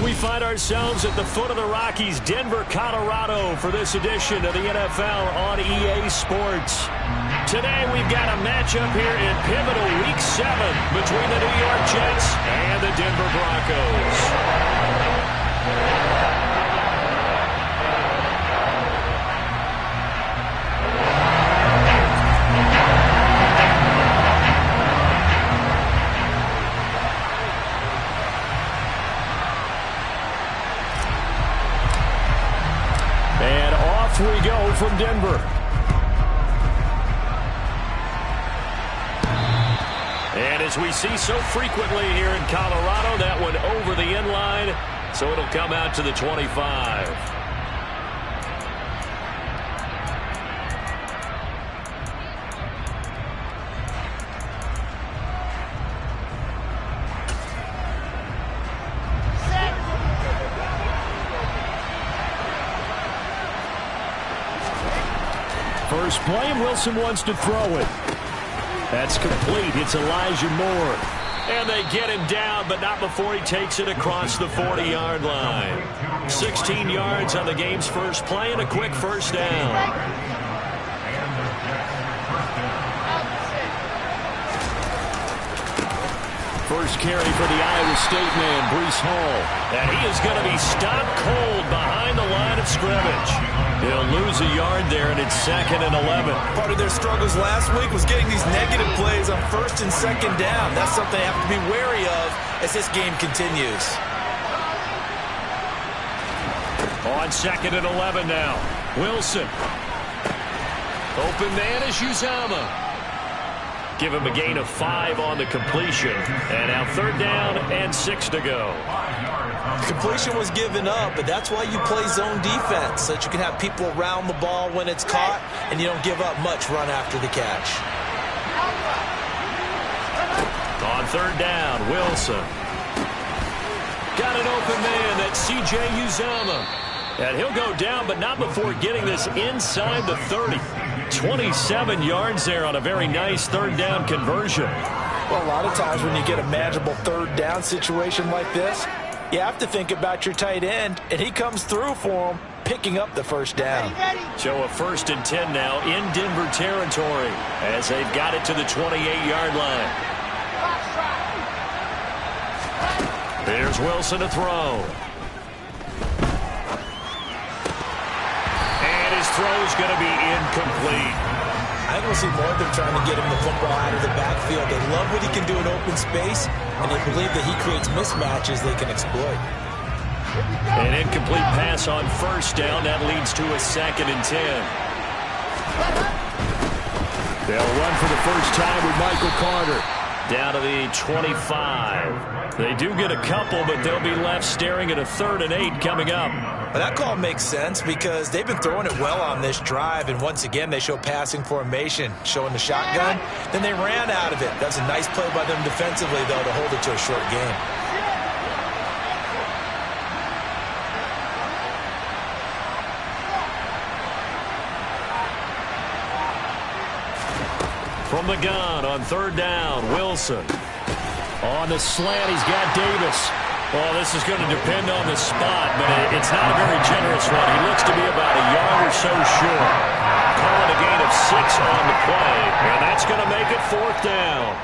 We find ourselves at the foot of the Rockies, Denver, Colorado, for this edition of the NFL on EA Sports. Today we've got a matchup here in pivotal Week 7 between the New York Jets and the Denver Broncos. We go from Denver. And as we see so frequently here in Colorado, that one over the end line, so it'll come out to the 25. First play, and Wilson wants to throw it. That's complete. It's Elijah Moore. And they get him down, but not before he takes it across the 40-yard line. 16 yards on the game's first play and a quick first down. First carry for the Iowa State man, Breece Hall. And he is going to be stopped cold behind the line of scrimmage. He'll lose a yard there, and it's 2nd and 11. Part of their struggles last week was getting these negative plays on 1st and 2nd down. That's something they have to be wary of as this game continues. On 2nd and 11 now. Wilson. Open man is Uzomah. Give him a gain of 5 on the completion. And now 3rd down and 6 to go. Completion was given up, but that's why you play zone defense, so that you can have people around the ball when it's caught, and you don't give up much run after the catch. On 3rd down, Wilson. Got an open man, that's C.J. Uzomah. And he'll go down, but not before getting this inside the 30. 27 yards there on a very nice 3rd down conversion. Well, a lot of times when you get a manageable 3rd down situation like this, you have to think about your tight end, and he comes through for him, picking up the 1st down. So a 1st and 10 now in Denver territory as they've got it to the 28-yard line. Here's Wilson to throw. And his throw's going to be incomplete. I don't see more of them trying to get him the football out of the backfield. They love what he can do in open space, and they believe that he creates mismatches they can exploit. An incomplete pass on 1st down. That leads to a 2nd and 10. They'll run for the first time with Michael Carter. Down to the 25. They do get a couple, but they'll be left staring at a 3rd and 8 coming up. Well, that call makes sense because they've been throwing it well on this drive, and once again they show passing formation, showing the shotgun. Then they ran out of it. That's a nice play by them defensively, though, to hold it to a short game. From the gun on 3rd down, Wilson. On the slant, he's got Davis. Well, this is going to depend on the spot, but it's not a very generous one. He looks to be about a yard or so short. Calling a gain of 6 on the play, and that's going to make it 4th down.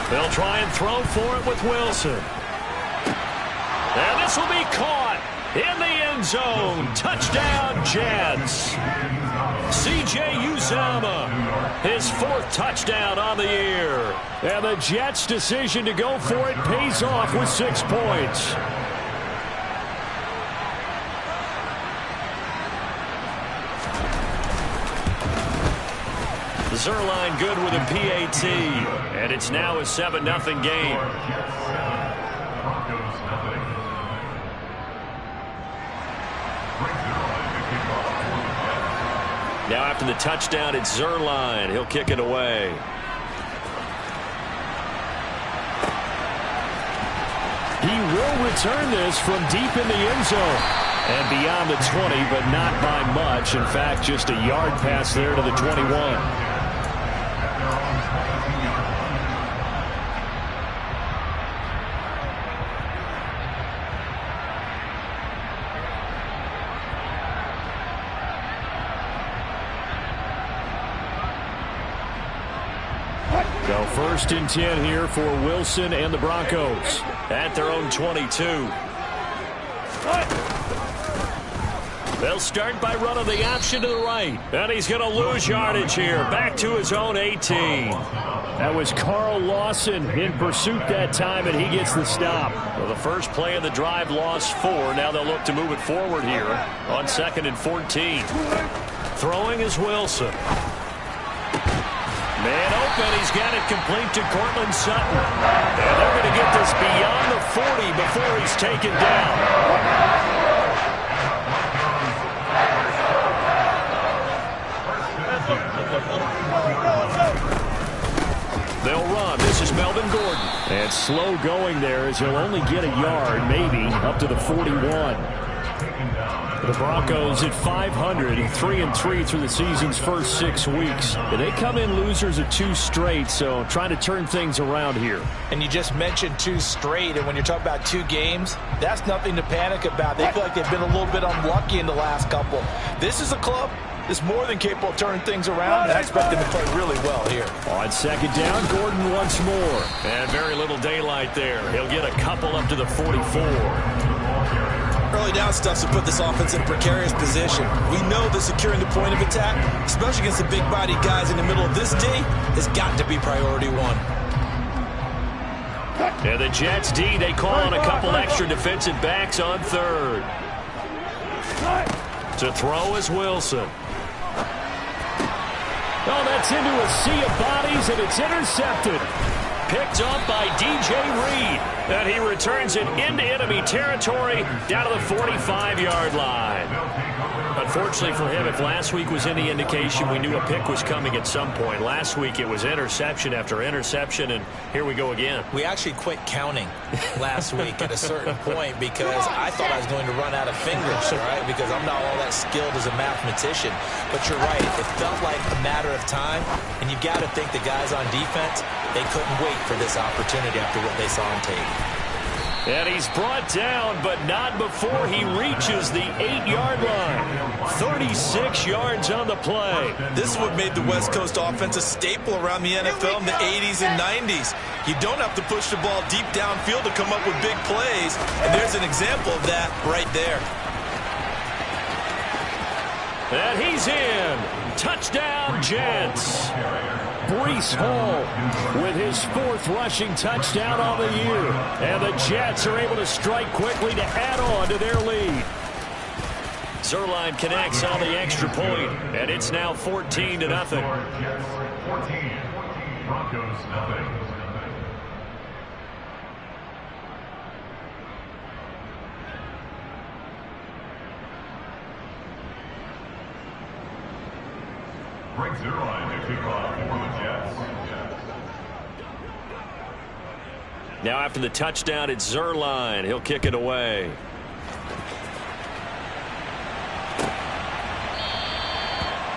They'll try and throw for it with Wilson. And this will be caught in the end zone. Touchdown, Jets. C.J. Uzomah, his 4th touchdown on the year. And the Jets' decision to go for it pays off with 6 points. Zerline good with a PAT, and it's now a 7-0 game. Now after the touchdown, it's Zerline. He'll kick it away. He will return this from deep in the end zone. And beyond the 20, but not by much. In fact, just a yard pass there to the 21. So 1st and 10 here for Wilson and the Broncos at their own 22. They'll start by running the option to the right. And he's going to lose yardage here. Back to his own 18. That was Carl Lawson in pursuit that time, and he gets the stop. Well, the first play of the drive lost 4. Now they'll look to move it forward here on 2nd and 14. Throwing is Wilson. Man open, he's got it complete to Cortland Sutton. And they're going to get this beyond the 40 before he's taken down. They'll run. This is Melvin Gordon. And slow going there as he'll only get a yard, maybe, up to the 41. The Broncos at 500, 3-3 through the season's first 6 weeks. They come in losers of 2 straight, so trying to turn things around here. And you just mentioned 2 straight, and when you're talking about 2 games, that's nothing to panic about. They feel like they've been a little bit unlucky in the last couple. This is a club that's more than capable of turning things around, and I expect them to play really well here. On 2nd down, Gordon once more. And very little daylight there. He'll get a couple up to the 44. Early down stuff to put this offense in a precarious position. We know that securing the point of attack, especially against the big-bodied guys in the middle of this D, has got to be priority 1. And the Jets D, they call on a couple extra defensive backs on 3rd. To throw is Wilson. Oh, that's into a sea of bodies, and it's intercepted. Picked up by DJ Reed. And he returns it into enemy territory down to the 45-yard line. Unfortunately for him, if last week was any indication, we knew a pick was coming at some point. Last week it was interception after interception, and here we go again. We actually quit counting last week at a certain point because I thought I was going to run out of fingers, right? Because I'm not all that skilled as a mathematician. But you're right. It felt like a matter of time, and you've got to think the guys on defense, they couldn't wait for this opportunity after what they saw on tape. And he's brought down, but not before he reaches the 8-yard line. 36 yards on the play. This is what made the West Coast offense a staple around the NFL in the 80s and 90s. You don't have to push the ball deep downfield to come up with big plays, and there's an example of that right there. And he's in. Touchdown, Jets. Breece Hall with his 4th rushing touchdown on the year. And the Jets are able to strike quickly to add on to their lead. Zerline connects on the extra point, and it's now 14-0. 14, Broncos nothing. Greg Zerline to kick off for the Jets. Now after the touchdown, it's Zerline. He'll kick it away.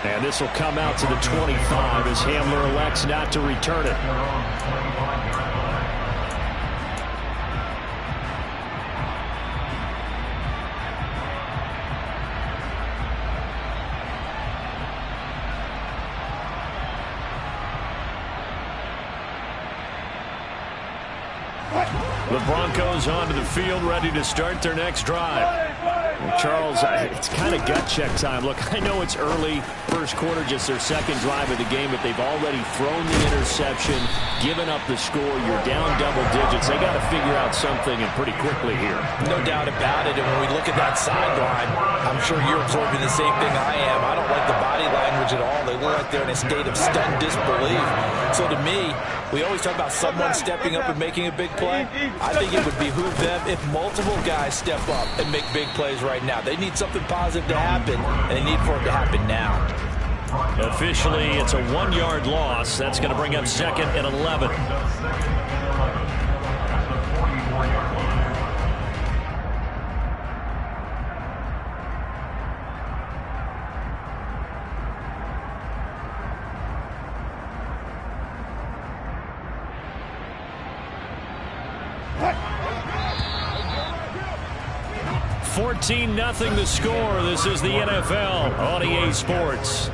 And this will come out to the 25 as Hamler elects not to return it. The Broncos onto the field, ready to start their next drive. Well, Charles, it's kind of gut check time. Look, I know it's early, first quarter, just their 2nd drive of the game, but they've already thrown the interception, given up the score. You're down double digits. They got to figure out something, and pretty quickly here. No doubt about it. And when we look at that sideline, I'm sure you're absorbing the same thing I am. I don't like the body language at all. They look like they're in a state of stunned disbelief. So to me, we always talk about someone stepping up and making a big play. I think it would behoove them if multiple guys step up and make big plays right now. They need something positive to happen, and they need for it to happen now. Officially, it's a 1-yard loss. That's going to bring up 2nd and 11. 14-0 the score. This is the NFL on EA Sports.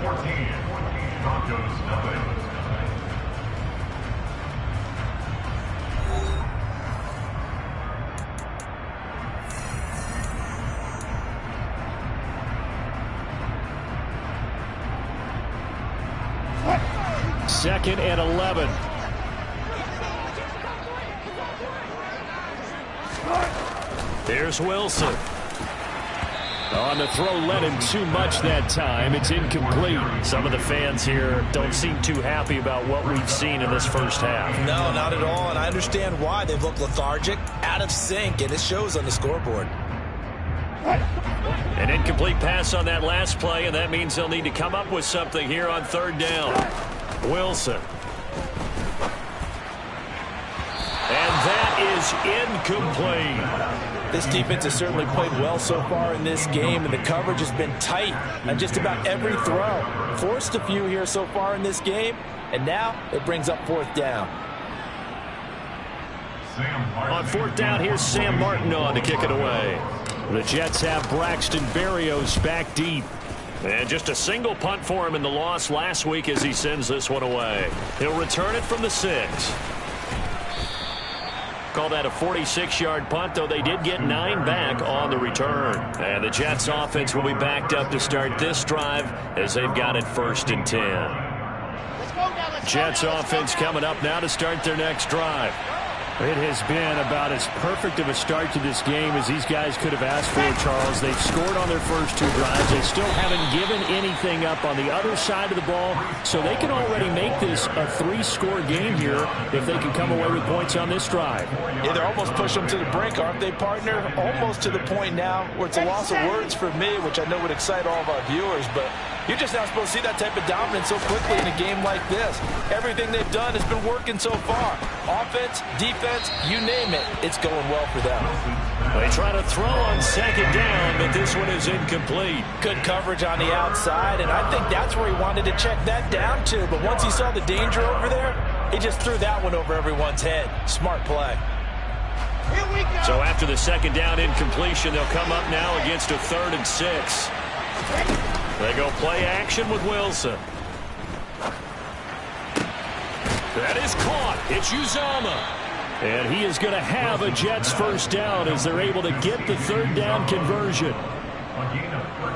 Second and 11. Here's Wilson. On the throw, led him too much that time. It's incomplete. Some of the fans here don't seem too happy about what we've seen in this first half. No, not at all, and I understand why. They've looked lethargic, out of sync, and it shows on the scoreboard. An incomplete pass on that last play, and that means they'll need to come up with something here on third down. Wilson. And that is incomplete. This defense has certainly played well so far in this game, and the coverage has been tight on just about every throw. Forced a few here so far in this game, and now it brings up fourth down. On fourth down, here's Sam Martin on to kick it away. The Jets have Braxton Berrios back deep. And just a single punt for him in the loss last week as he sends this one away. He'll return it from the 6. Call that a 46-yard punt, though they did get 9 back on the return. And the Jets offense will be backed up to start this drive as they've got it 1st and 10. Jets offense coming up now to start their next drive. It has been about as perfect of a start to this game as these guys could have asked for, Charles. They've scored on their first 2 drives. They still haven't given anything up on the other side of the ball, so they can already make this a 3-score game here if they can come away with points on this drive. Yeah, they're almost pushing them to the brink, aren't they, partner? Almost to the point now where it's a loss of words for me, which I know would excite all of our viewers, but you're just not supposed to see that type of dominance so quickly in a game like this. Everything they've done has been working so far. Offense, defense, you name it, it's going well for them. They try to throw on second down, but this one is incomplete. Good coverage on the outside, and I think that's where he wanted to check that down to. But once he saw the danger over there, he just threw that one over everyone's head. Smart play. So after the second down incompletion, they'll come up now against a 3rd and 6. They go play action with Wilson. That is caught. It's Uzomah. And he is going to have a Jets first down as they're able to get the 3rd down conversion.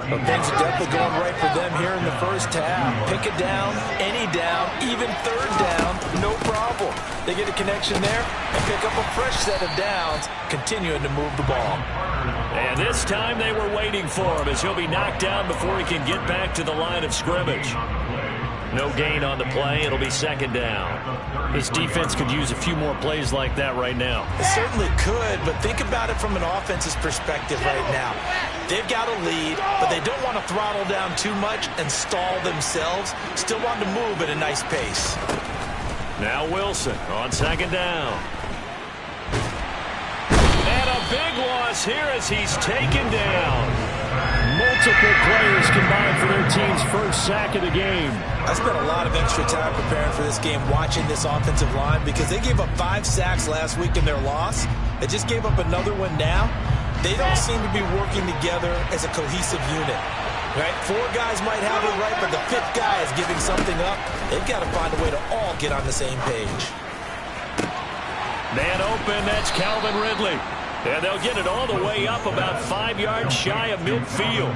Well, things are definitely going right for them here in the first half. Pick it down, any down, even 3rd down, no problem. They get a connection there and pick up a fresh set of downs, continuing to move the ball. And this time they were waiting for him as he'll be knocked down before he can get back to the line of scrimmage. No gain on the play. It'll be 2nd down. This defense could use a few more plays like that right now. It certainly could, but think about it from an offense's perspective right now. They've got a lead, but they don't want to throttle down too much and stall themselves. Still want to move at a nice pace. Now Wilson on 2nd down. And a big loss here as he's taken down. Multiple players combined for their team's first sack of the game. I spent a lot of extra time preparing for this game watching this offensive line because they gave up 5 sacks last week in their loss. They just gave up another one now. They don't seem to be working together as a cohesive unit. Right? 4 guys might have it right, but the 5th guy is giving something up. They've got to find a way to all get on the same page. Man open, that's Calvin Ridley. And they'll get it all the way up about 5 yards shy of midfield.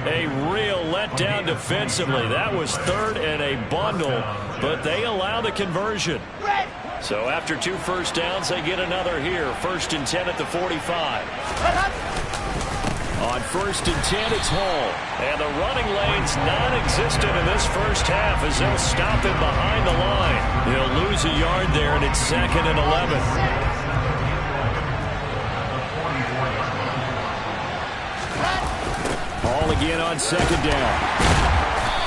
A real letdown defensively. That was 3rd and a bundle, but they allow the conversion. So after 2 first downs, they get another here. 1st and 10 at the 45. On 1st and 10, it's Hall. And the running lane's non-existent in this first half as they'll stop him behind the line. He'll lose a yard there, and it's 2nd and 11. Hall again on 2nd down.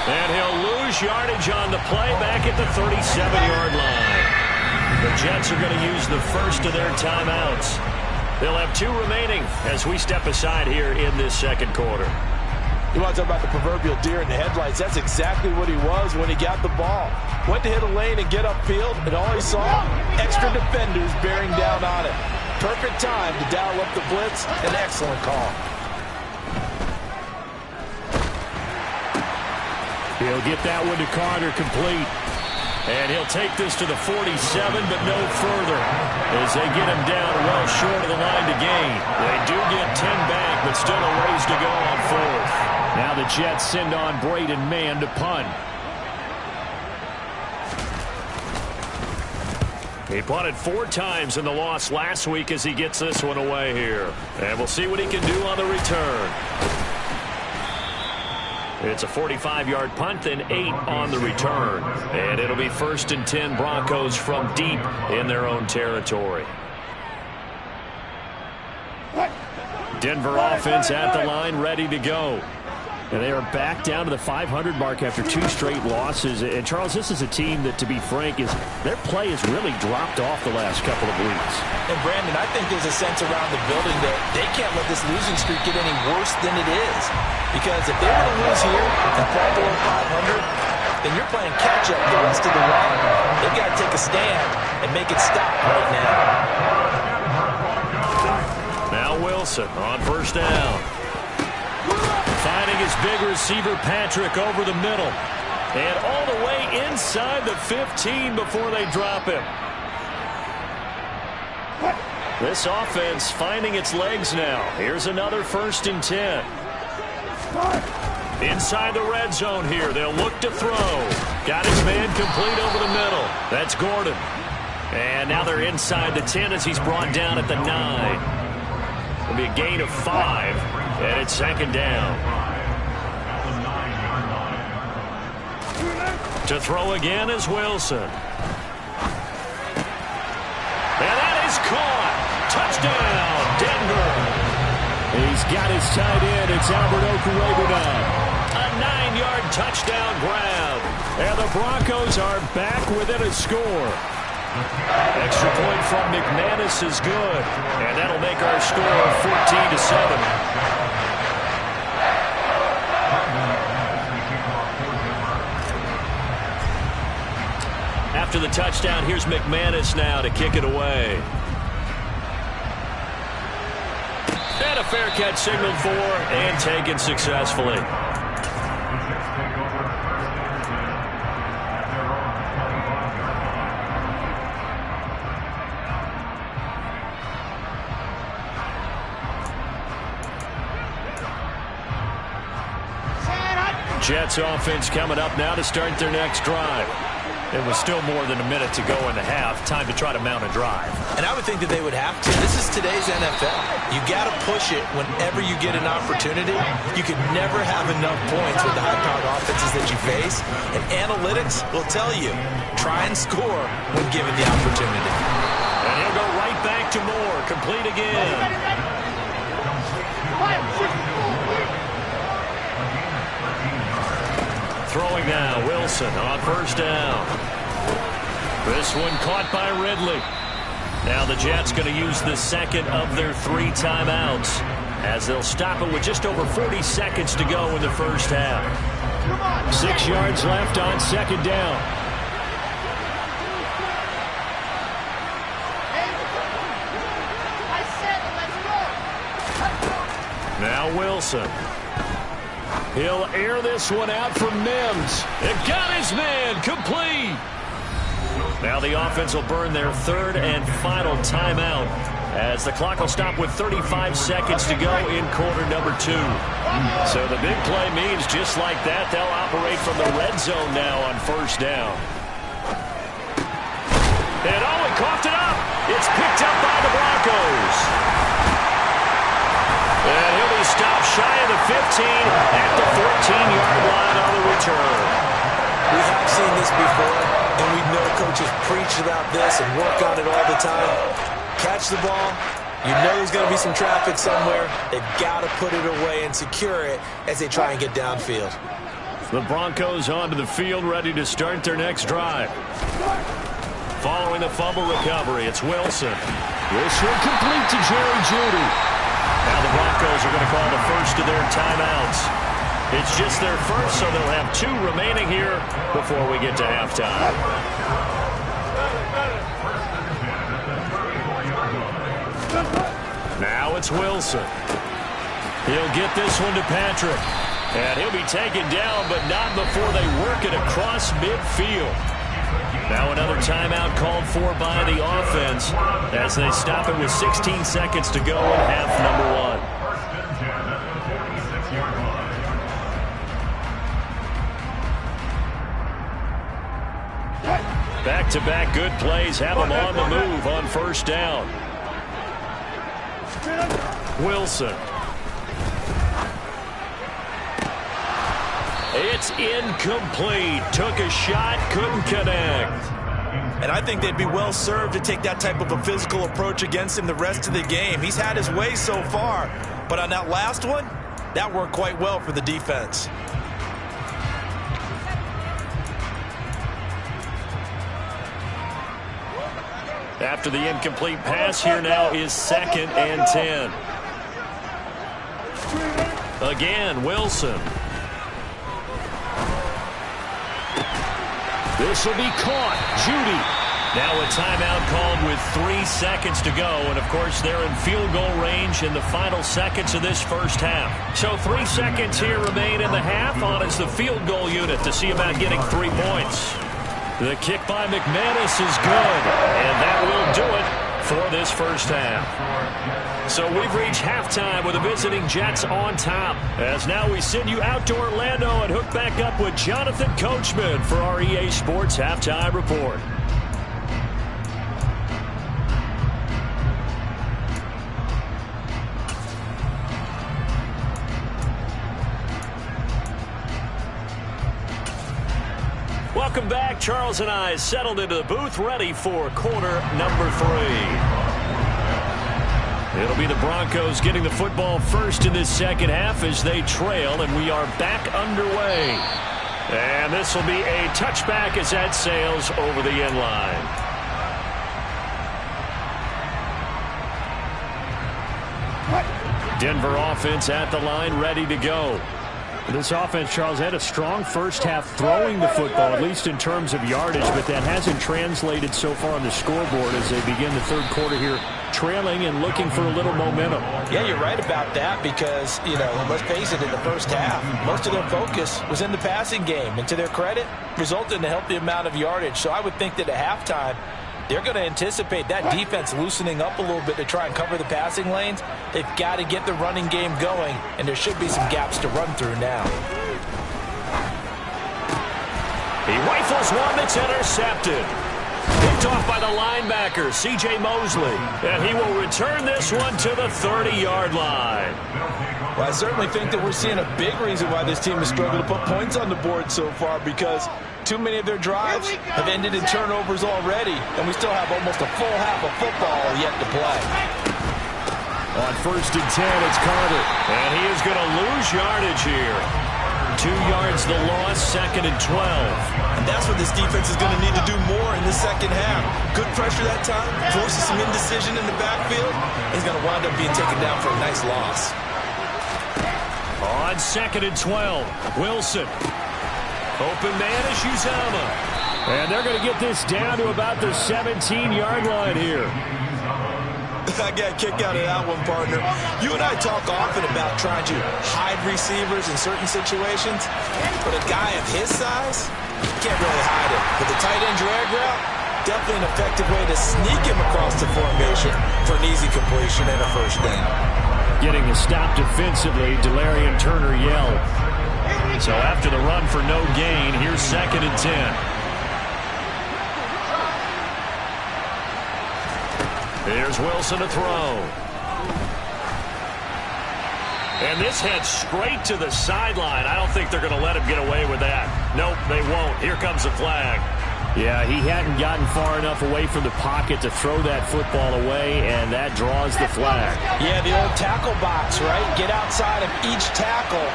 And he'll lose yardage on the play back at the 37-yard line. The Jets are going to use the first of their timeouts. They'll have 2 remaining as we step aside here in this 2nd quarter. You want to talk about the proverbial deer in the headlights? That's exactly what he was when he got the ball. Went to hit a lane and get upfield, and all he saw, extra defenders bearing down on it. perfect time to dial up the blitz. An excellent call. He'll get that one to Carter, complete. And he'll take this to the 47, but no further, as they get him down well short of the line to gain. They do get 10 back, but still a ways to go on fourth. Now the Jets send on Braden Mann to punt. He punted 4 times in the loss last week as he gets this one away here. And we'll see what he can do on the return. It's a 45-yard punt and 8 on the return. And it'll be 1st and 10 Broncos from deep in their own territory. Denver offense at the line, ready to go. And they are back down to the 500 mark after 2 straight losses. And, Charles, this is a team that, to be frank, their play has really dropped off the last couple of weeks. And, Brandon, I think there's a sense around the building that they can't let this losing streak get any worse than it is. Because if they were to lose here and fall below 500, then you're playing catch-up the rest of the way. They've got to take a stand and make it stop right now. Now Wilson on 1st down. Finding his big receiver, Patrick, over the middle. And all the way inside the 15 before they drop him. This offense finding its legs now. Here's another 1st and 10. Inside the red zone here. They'll look to throw. Got his man complete over the middle. That's Gordon. And now they're inside the 10 as he's brought down at the 9. It'll be a gain of 5. And it's 2nd down. To throw again is Wilson. And that is caught. Touchdown, Denver. He's got his tight end. It's Albert Okwuegbunam now. A 9-yard touchdown grab. And the Broncos are back within a score. Extra point from McManus is good. And that'll make our score 14-7. After the touchdown, here's McManus now to kick it away. And a fair catch signaled for and taken successfully. Jets offense coming up now to start their next drive. It was still more than a minute to go in the half. Time to try to mount a drive. And I would think that they would have to. This is today's NFL. You got to push it whenever you get an opportunity. You could never have enough points with the high-powered offenses that you face. And analytics will tell you, try and score when given the opportunity. And he'll go right back to Moore. Complete again. Throwing now, Wilson on 1st down. This one caught by Ridley. Now the Jets going to use the 2nd of their 3 timeouts as they'll stop it with just over 40 seconds to go in the first half. 6 yards left on 2nd down. Now Wilson. He'll air this one out for Mims. It got his man complete. Now the offense will burn their 3rd and final timeout as the clock will stop with 35 seconds to go in quarter number 2. So the big play means just like that, they'll operate from the red zone now on 1st down. And he coughed it up. It's picked up by the Broncos. And he'll be stopped shy of the 15 at the 14-yard line on the return. We have seen this before, and we know coaches preach about this and work on it all the time. Catch the ball. You know there's going to be some traffic somewhere. They've got to put it away and secure it as they try and get downfield. The Broncos onto the field, ready to start their next drive. Following the fumble recovery, it's Wilson. This one complete to Jerry Jeudy. Now the Broncos are going to call the first of their timeouts. It's just their first, so they'll have 2 remaining here before we get to halftime. Now it's Wilson. He'll get this one to Patrick. And he'll be taken down, but not before they work it across midfield. Now another timeout called for by the offense as they stop it with 16 seconds to go in half number one. Back-to-back good plays have them on the move on first down. Wilson. It's incomplete. Took a shot, couldn't connect. And I think they'd be well served to take that type of a physical approach against him the rest of the game. He's had his way so far, but on that last one, that worked quite well for the defense. After the incomplete pass, here now is 2nd and 10. Again, Wilson. This will be caught. Judy. Now a timeout called with 3 seconds to go. And, of course, they're in field goal range in the final seconds of this first half. So 3 seconds here remain in the half on as the field goal unit to see about getting 3 points. The kick by McManus is good, and that will do it for this first half. So we've reached halftime with the visiting Jets on top. As now we send you out to Orlando and hook back up with Jonathan Coachman for our EA Sports Halftime Report. Welcome back. Charles and I settled into the booth, ready for quarter number 3. It'll be the Broncos getting the football first in this second half as they trail, and we are back underway. And this will be a touchback as that sails over the end line. Denver offense at the line, ready to go. This offense, Charles, had a strong first half throwing the football, at least in terms of yardage, but that hasn't translated so far on the scoreboard as they begin the third quarter here, trailing and looking for a little momentum. Yeah, you're right about that because, let's face it, in the first half, most of their focus was in the passing game. And to their credit, resulted in a healthy amount of yardage. So I would think that at halftime, they're going to anticipate that defense loosening up a little bit to try and cover the passing lanes. They've got to get the running game going, and there should be some gaps to run through now. He rifles one that's intercepted. Picked off by the linebacker, C.J. Mosley. And he will return this one to the 30-yard line. Well, I certainly think that we're seeing a big reason why this team has struggled to put points on the board so far because too many of their drives have ended in turnovers already, and we still have almost a full half of football yet to play. On 1st and 10, it's Carter. And he is going to lose yardage here. 2 yards the loss, 2nd and 12. And that's what this defense is going to need to do more in the second half. Good pressure that time, forces some indecision in the backfield. He's going to wind up being taken down for a nice loss. On 2nd and 12, Wilson. Open man is Uzama. And they're going to get this down to about the 17-yard line here. I got a kick out of that one, partner. You and I talk often about trying to hide receivers in certain situations, but a guy of his size, can't really hide him. With the tight end drag route, definitely an effective way to sneak him across the formation for an easy completion and a first down. Getting a stop defensively, Delarian Turner yelled. So after the run for no gain, here's 2nd and 10. Here's Wilson to throw. And this heads straight to the sideline. I don't think they're going to let him get away with that. Nope, they won't. Here comes the flag. Yeah, he hadn't gotten far enough away from the pocket to throw that football away, and that draws the flag. Yeah, the old tackle box, right? Get outside of each tackle,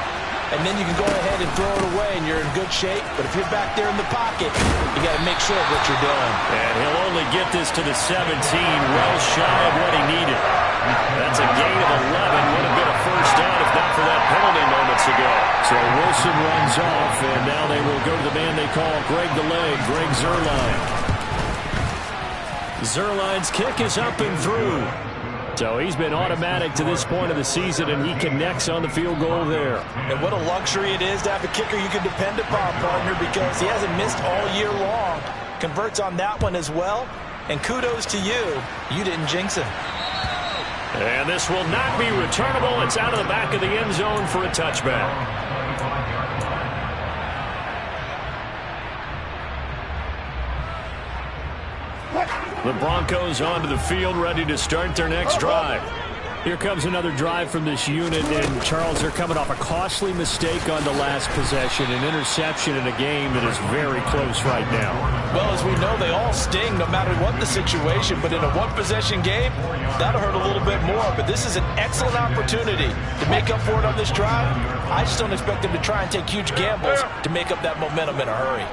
and then you can go ahead and throw it away, and you're in good shape. But if you're back there in the pocket, you got to make sure of what you're doing. And he'll only get this to the 17, well shy of what he needed. That's a gain of 11. Would have been a first down if not for that penalty moments ago. So Wilson runs off, and now they will go to the man they call Greg the Leg, Greg Zuerlein. Zuerlein's kick is up and through. So he's been automatic to this point of the season, and he connects on the field goal there. And what a luxury it is to have a kicker you can depend upon, partner, because he hasn't missed all year long. Converts on that one as well. And kudos to you. You didn't jinx him. And this will not be returnable. It's out of the back of the end zone for a touchback. The Broncos onto the field, ready to start their next drive. Here comes another drive from this unit, and Charles, they're coming off a costly mistake on the last possession, an interception in a game that is very close right now. Well, as we know, they all sting no matter what the situation, but in a one-possession game, that'll hurt a little bit more. But this is an excellent opportunity to make up for it on this drive. I just don't expect them to try and take huge gambles to make up that momentum in a hurry.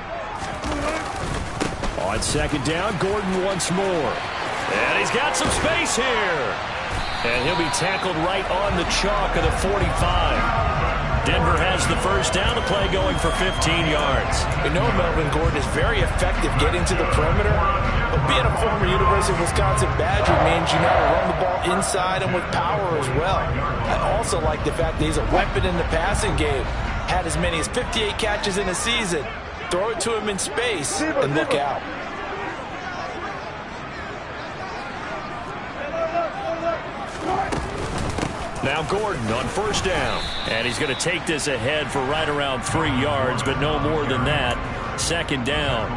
On second down, Gordon once more. And he's got some space here. And he'll be tackled right on the chalk of the 45. Denver has the first down, to play going for 15 yards. You know, Melvin Gordon is very effective getting to the perimeter. But being a former University of Wisconsin Badger means you know how to run the ball inside and with power as well. I also like the fact that he's a weapon in the passing game. Had as many as 58 catches in a season. Throw it to him in space and look out. Now Gordon on first down. And he's going to take this ahead for right around 3 yards, but no more than that. Second down.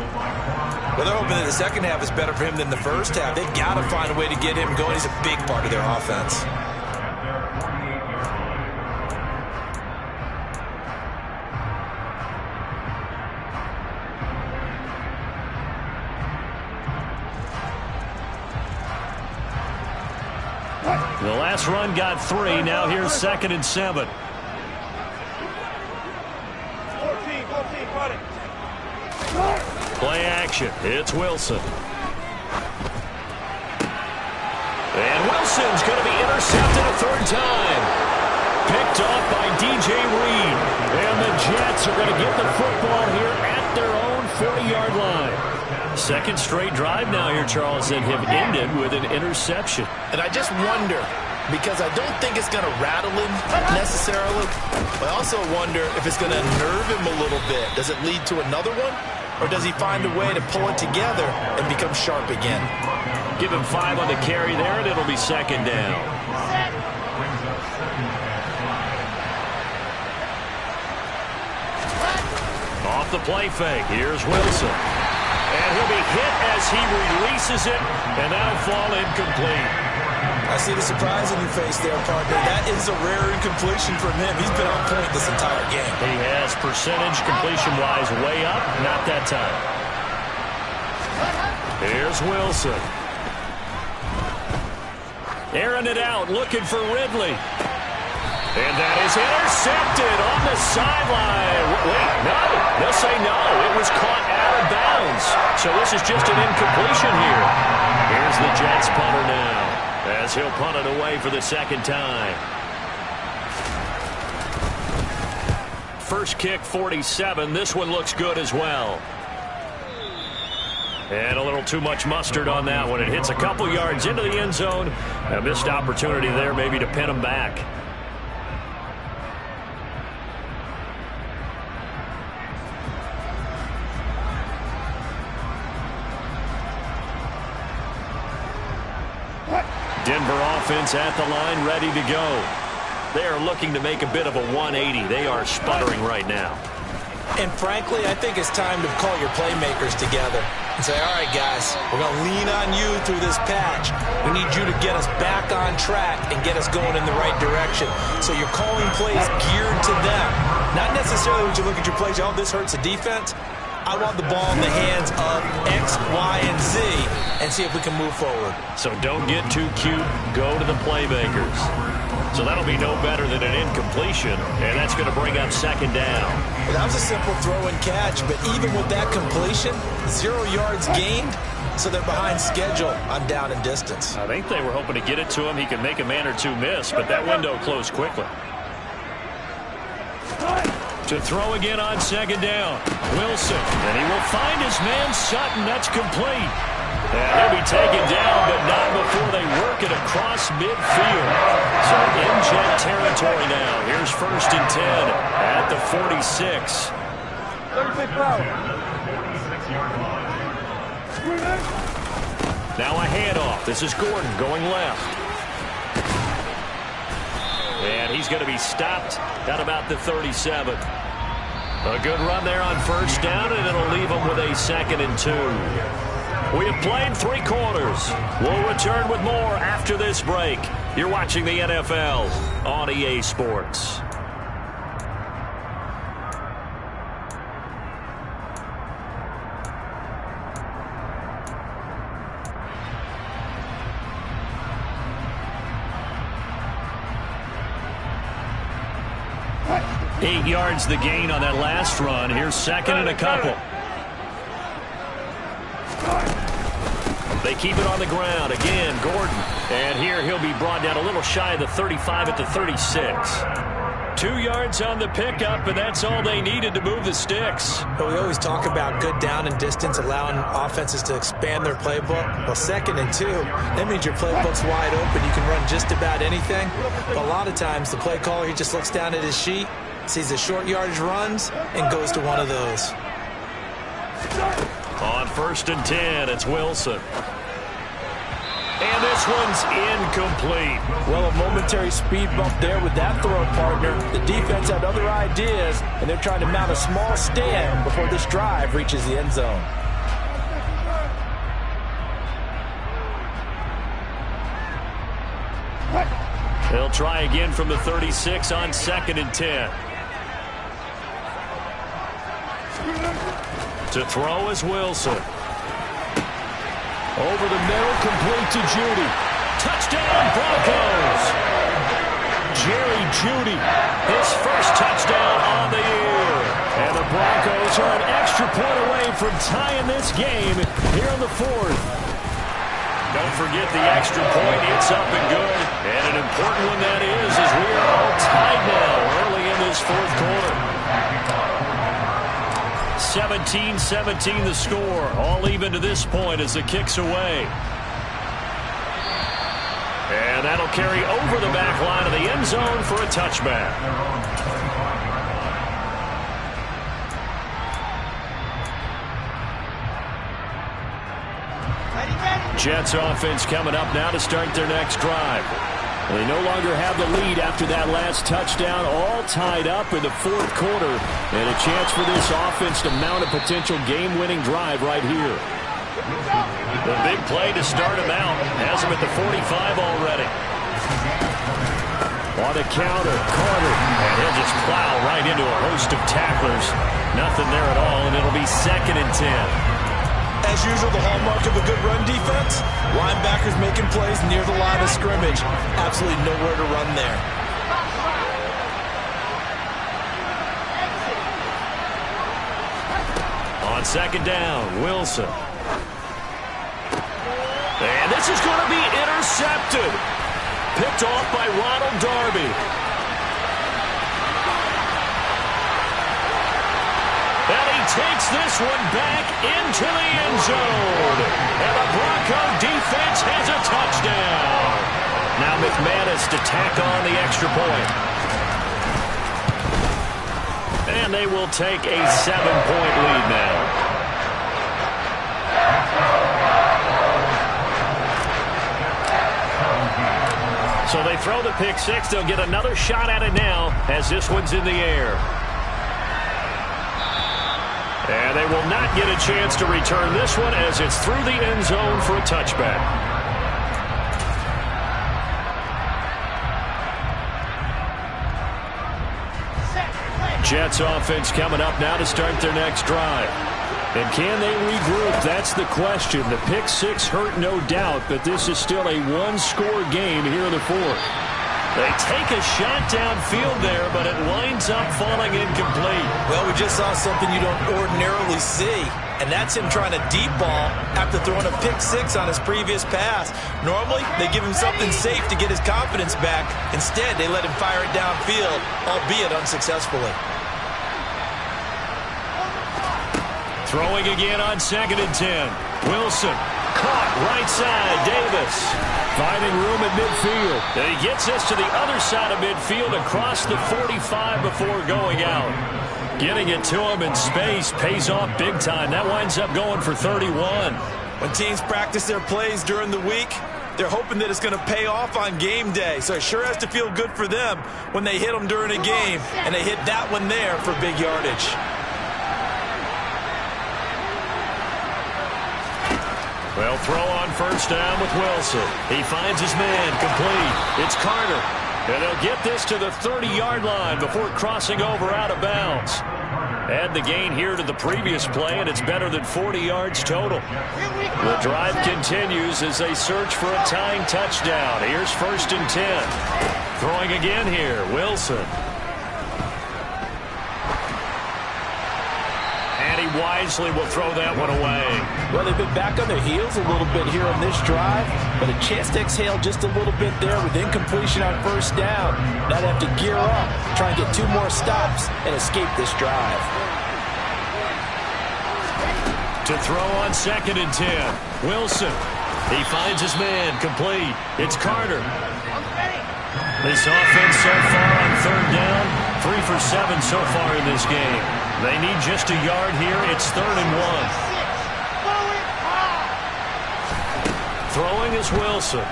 Well, they're hoping that the second half is better for him than the first half. They've got to find a way to get him going. He's a big part of their offense. The last run got 3. Now here's 2nd and 7. Play action. It's Wilson. And Wilson's going to be intercepted a third time. Picked off by DJ Reed. And the Jets are going to get the football here at their own 40-yard line. Second straight drive now here, Charles, that have ended with an interception. And I just wonder, because I don't think it's going to rattle him necessarily, but I also wonder if it's going to nerve him a little bit. Does it lead to another one? Or does he find a way to pull it together and become sharp again? Give him 5 on the carry there, and it'll be second down. Off the play fake. Here's Wilson. And he'll be hit as he releases it, and that'll fall incomplete. I see the surprise in your face there, partner. That is a rare incompletion from him. He's been on point this entire game. He has percentage completion-wise way up. Not that time. Here's Wilson. Airing it out, looking for Ridley. And that is intercepted on the sideline. Wait, no. They'll say no. It was caught out of bounds. So this is just an incompletion here. Here's the Jets punter now, as he'll punt it away for the second time. First kick, 47. This one looks good as well. And a little too much mustard on that one. It hits a couple yards into the end zone. A missed opportunity there maybe to pin him back. Denver offense at the line, ready to go. They are looking to make a bit of a 180. They are sputtering right now. And frankly, I think it's time to call your playmakers together and say, all right, guys, we're going to lean on you through this patch. We need you to get us back on track and get us going in the right direction. So you're calling plays geared to them. Not necessarily when you look at your plays, oh, this hurts the defense. I want the ball in the hands of X, Y, and Z and see if we can move forward. So don't get too cute. Go to the playmakers. So that'll be no better than an incompletion, and that's going to bring up second down. Well, that was a simple throw and catch, but even with that completion, 0 yards gained, so they're behind schedule on down and distance. I think they were hoping to get it to him. He could make a man or two miss, but that window closed quickly. To throw again on second down. Wilson, and he will find his man Sutton. That's complete. And he'll be taken down, but not before they work it across midfield. So in Jet territory now. Here's 1st and 10 at the 46. Now a handoff. This is Gordon going left. And he's going to be stopped at about the 37. A good run there on 1st down, and it'll leave him with a 2nd and 2. We have played 3 quarters. We'll return with more after this break. You're watching the NFL on EA Sports. Eight yards the gain on that last run. Here's 2nd and a couple. They keep it on the ground. Again, Gordon. And here he'll be brought down a little shy of the 35 at the 36. 2 yards on the pickup, and that's all they needed to move the sticks. But we always talk about good down and distance, allowing offenses to expand their playbook. Well, 2nd and 2, that means your playbook's wide open. You can run just about anything. But a lot of times, the play caller, he just looks down at his sheet, sees the short yardage runs, and goes to one of those. On 1st and 10, it's Wilson. And this one's incomplete. Well, a momentary speed bump there with that throw partner. The defense had other ideas, and they're trying to mount a small stand before this drive reaches the end zone. They'll try again from the 36 on 2nd and 10. To throw is Wilson. Over the middle, complete to Judy. Touchdown, Broncos! Jerry Judy, his first touchdown on the year. And the Broncos are an extra point away from tying this game here in the 4th. Don't forget the extra point. It's up and good. And an important one that is, as we are all tied now early in this 4th quarter. 17-17 the score. All even to this point as the kick's away. And that'll carry over the back line of the end zone for a touchback. Jets offense coming up now to start their next drive. They no longer have the lead after that last touchdown, all tied up in the 4th quarter, and a chance for this offense to mount a potential game-winning drive right here. The big play to start him out has him at the 45 already. On the counter, Carter, and he'll just plow right into a host of tacklers. Nothing there at all, and it'll be 2nd and 10. As usual, the hallmark of a good run defense, linebackers making plays near the line of scrimmage. Absolutely nowhere to run there. On 2nd down, Wilson. And this is going to be intercepted. Picked off by Ronald Darby. And he takes this one back into the end zone. And the Bronco defense has a touchdown. Now McManus to tack on the extra point. And they will take a 7-point lead now. So they throw the pick six. They'll get another shot at it now as this one's in the air. And they will not get a chance to return this one as it's through the end zone for a touchback. Jets offense coming up now to start their next drive. And can they regroup? That's the question. The pick six hurt, no doubt, but this is still a one-score game here in the 4th. They take a shot downfield there, but it winds up falling incomplete. Well, we just saw something you don't ordinarily see, and that's him trying to deep ball after throwing a pick six on his previous pass. Normally, they give him something safe to get his confidence back. Instead, they let him fire it downfield, albeit unsuccessfully. Throwing again on 2nd and 10. Wilson Caught right side, Davis. Finding room at midfield. And he gets this to the other side of midfield across the 45 before going out. Getting it to him in space pays off big time. That winds up going for 31. When teams practice their plays during the week, they're hoping that it's going to pay off on game day. So it sure has to feel good for them when they hit them during a game, and they hit that one there for big yardage. Well, throw on first down with Wilson. He finds his man, complete. It's Carter. And they'll get this to the 30-yard line before crossing over out of bounds. Add the gain here to the previous play, and it's better than 40 yards total. The drive continues as they search for a tying touchdown. Here's 1st and 10. Throwing again here, Wilson. And he wisely will throw that one away. Well, they've been back on their heels a little bit here on this drive, but a chance to exhale just a little bit there with incompletion on first down. Now they have to gear up, try and get 2 more stops, and escape this drive. To throw on 2nd and 10. Wilson. He finds his man, complete. It's Carter. This offense so far on 3rd down, 3 for 7 so far in this game. They need just a yard here. It's 3rd and 1. Throwing is Wilson.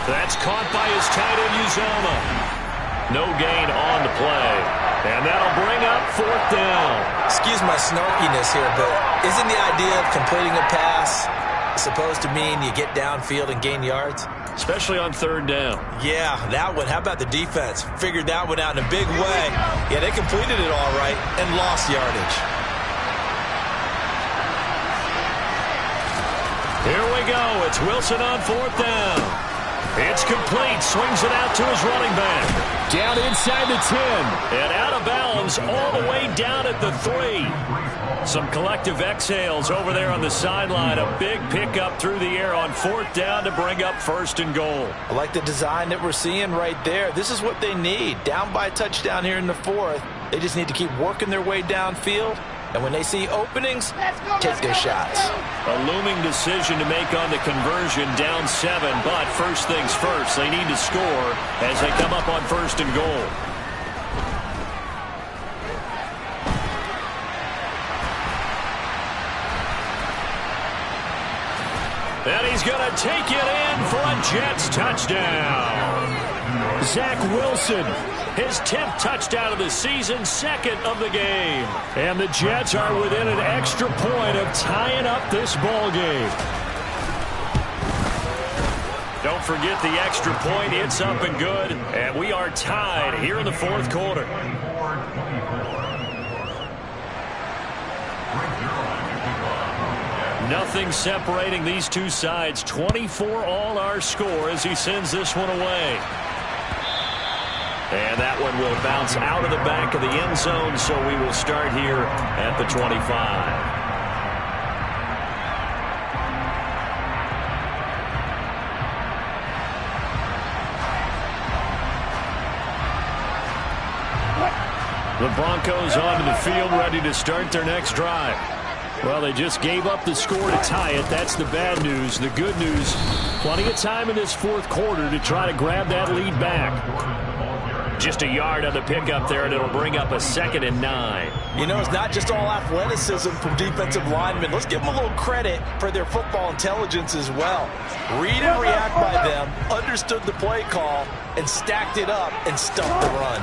That's caught by his tight end, Uzomah. No gain on the play. And that'll bring up 4th down. Excuse my snarkiness here, but isn't the idea of completing a pass supposed to mean you get downfield and gain yards? Especially on 3rd down. Yeah, that one. How about the defense? Figured that one out in a big way. Yeah, they completed it all right and lost yardage. Here we go. It's Wilson on 4th down. It's complete. Swings it out to his running back. Down inside the 10. And out of bounds all the way down at the 3. Some collective exhales over there on the sideline. A big pickup through the air on 4th down to bring up 1st and goal. I like the design that we're seeing right there. This is what they need. Down by a touchdown here in the 4th. They just need to keep working their way downfield. And when they see openings, take their shots. A looming decision to make on the conversion, down 7. But first things first, they need to score as they come up on 1st and goal. And he's going to take it in for a Jets touchdown. Zach Wilson, his 10th touchdown of the season, 2nd of the game. And the Jets are within an extra point of tying up this ball game. Don't forget the extra point. It's up and good. And we are tied here in the 4th quarter. Nothing separating these two sides. 24 all our score as he sends this one away. And that one will bounce out of the back of the end zone, so we will start here at the 25. The Broncos onto the field, ready to start their next drive. Well, they just gave up the score to tie it. That's the bad news. The good news, plenty of time in this 4th quarter to try to grab that lead back. Just a yard on the pickup there, and it'll bring up a 2nd and 9. You know, it's not just all athleticism from defensive linemen. Let's give them a little credit for their football intelligence as well. Read and react by them, understood the play call, and stacked it up and stuffed the run.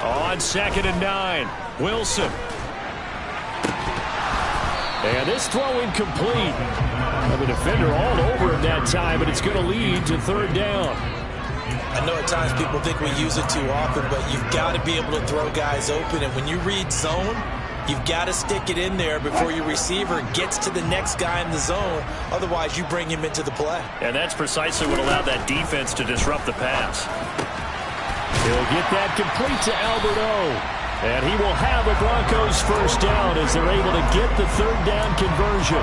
On 2nd and 9, Wilson. And this throw incomplete. The defender all over him that time, but it's going to lead to 3rd down. I know at times people think we use it too often, but you've got to be able to throw guys open. And when you read zone, you've got to stick it in there before your receiver gets to the next guy in the zone. Otherwise, you bring him into the play. And that's precisely what allowed that defense to disrupt the pass. He'll get that complete to Alberto. And he will have a Broncos 1st down as they're able to get the 3rd down conversion.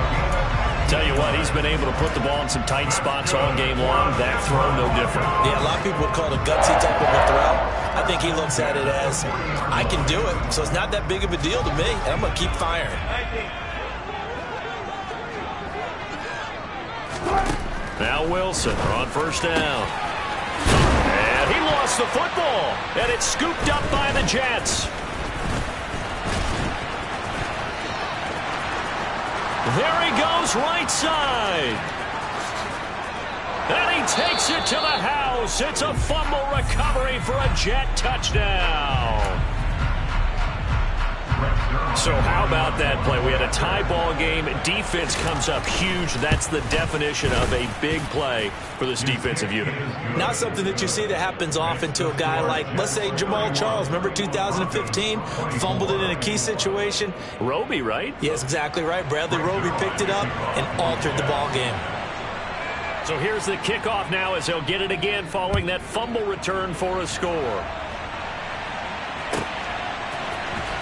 Tell you what, he's been able to put the ball in some tight spots all game long. That throw, no different. Yeah, a lot of people would call it a gutsy type of a throw. I think he looks at it as, I can do it, so it's not that big of a deal to me, and I'm going to keep firing. Now Wilson on first down. And he lost the football. And it's scooped up by the Jets. There he goes, right side. And he takes it to the house. It's a fumble recovery for a Jet touchdown. So how about that play? We had a tie ball game. Defense comes up huge. That's the definition of a big play for this defensive unit. Not something that you see that happens often to a guy like, let's say, Jamal Charles. Remember 2015? Fumbled it in a key situation. Roby, right? Yes, exactly right. Bradley Roby picked it up and altered the ball game. So here's the kickoff now as they'll get it again following that fumble return for a score.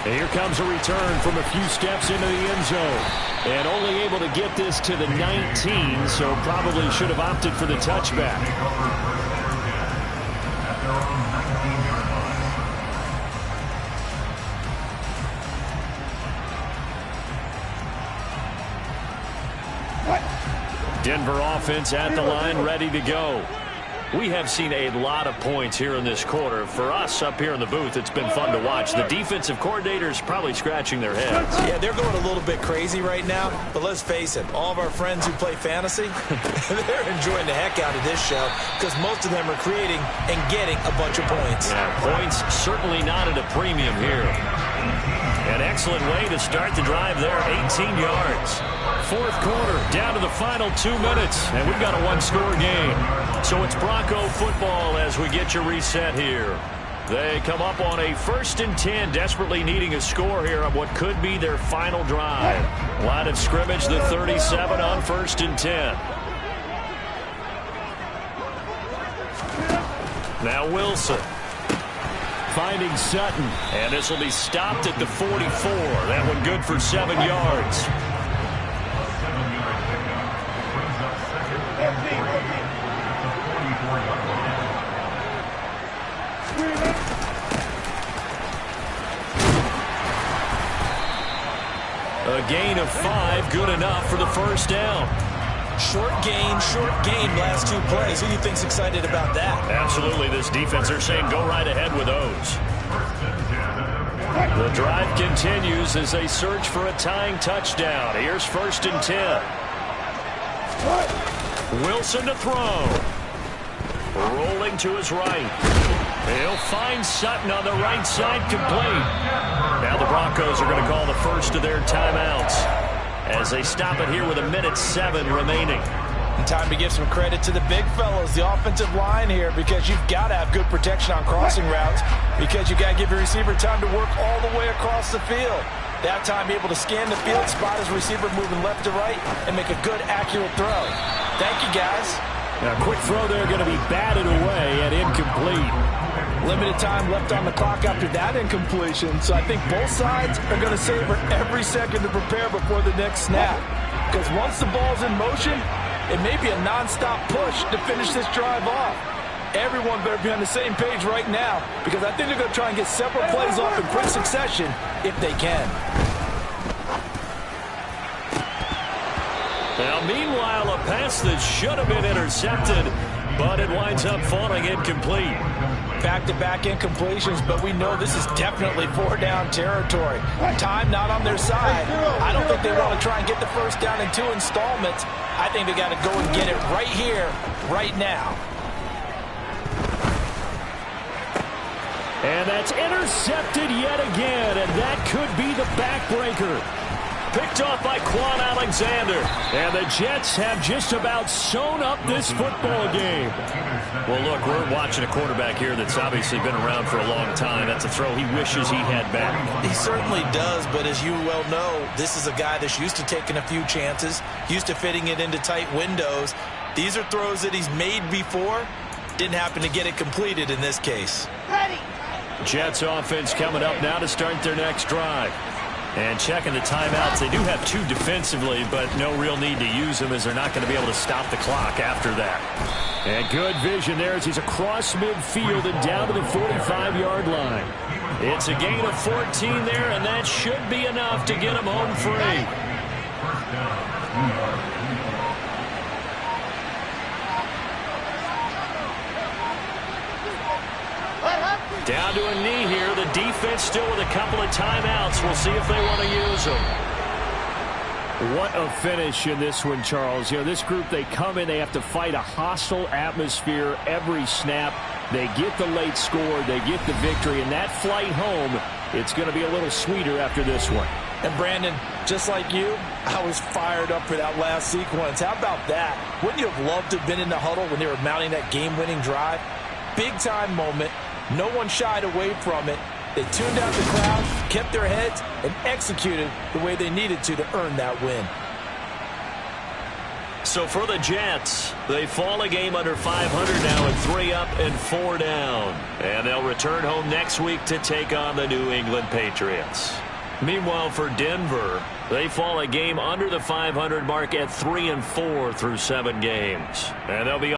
And here comes a return from a few steps into the end zone. And only able to get this to the 19, so probably should have opted for the touchback. Denver offense at the line, ready to go. We have seen a lot of points here in this quarter. For us up here in the booth, it's been fun to watch. The defensive coordinators probably scratching their heads. Yeah, they're going a little bit crazy right now. But let's face it, all of our friends who play fantasy, they're enjoying the heck out of this show because most of them are creating and getting a bunch of points. Yeah, points certainly not at a premium here. An excellent way to start the drive there, 18 yards. Fourth quarter, down to the final 2 minutes, and we've got a one-score game. So it's Bronco football as we get you reset here. They come up on a 1st and 10, desperately needing a score here on what could be their final drive. Line of scrimmage, the 37 on 1st and 10. Now Wilson. Finding Sutton. And this will be stopped at the 44. That one good for 7 yards. A gain of 5, good enough for the first down. Short gain, last 2 plays. Who do you think's excited about that? Absolutely, this defense, they're saying go right ahead with those. The drive continues as they search for a tying touchdown. Here's 1st and 10. Wilson to throw. Rolling to his right. He'll find Sutton on the right side, complete. Now the Broncos are going to call the first of their timeouts as they stop it here with 1:07 remaining. And time to give some credit to the big fellows, the offensive line here, because you've got to have good protection on crossing routes, because you've got to give your receiver time to work all the way across the field. That time, be able to scan the field, spot his receiver moving left to right, and make a good, accurate throw. Thank you, guys. Now, quick throw there going to be batted away and incomplete. Limited time left on the clock after that incompletion, so I think both sides are going to savor every second to prepare before the next snap. Because once the ball's in motion, it may be a nonstop push to finish this drive off. Everyone better be on the same page right now, because I think they're going to try and get several plays off in quick succession if they can. Now, meanwhile, a pass that should have been intercepted, but it winds up falling incomplete. Back-to-back incompletions, but we know this is definitely 4-down territory. Time not on their side. I don't think they want to try and get the first down in 2 installments. I think they got to go and get it right here, right now. And that's intercepted yet again, and that could be the backbreaker. Picked off by Quan Alexander. And the Jets have just about sewn up this football game. Well, look, we're watching a quarterback here that's obviously been around for a long time. That's a throw he wishes he had back. He certainly does, but as you well know, this is a guy that's used to taking a few chances, used to fitting it into tight windows. These are throws that he's made before. Didn't happen to get it completed in this case. Jets offense coming up now to start their next drive. And checking the timeouts, they do have 2 defensively, but no real need to use them as they're not going to be able to stop the clock after that. And good vision there as he's across midfield and down to the 45-yard line. It's a gain of 14 there, and that should be enough to get him home free. Down to a knee here. The defense still with a couple of timeouts. We'll see if they want to use them. What a finish in this one, Charles. You know, this group, they come in, they have to fight a hostile atmosphere every snap. They get the late score, they get the victory, and that flight home, it's going to be a little sweeter after this one. And Brandon, just like you, I was fired up for that last sequence. How about that? Wouldn't you have loved to have been in the huddle when they were mounting that game-winning drive? Big-time moment. No one shied away from it. They tuned out the crowd, kept their heads, and executed the way they needed to earn that win. So for the Jets, they fall a game under 500 now at 3 up and 4 down. And they'll return home next week to take on the New England Patriots. Meanwhile, for Denver, they fall a game under the 500 mark at 3 and 4 through 7 games. And they'll be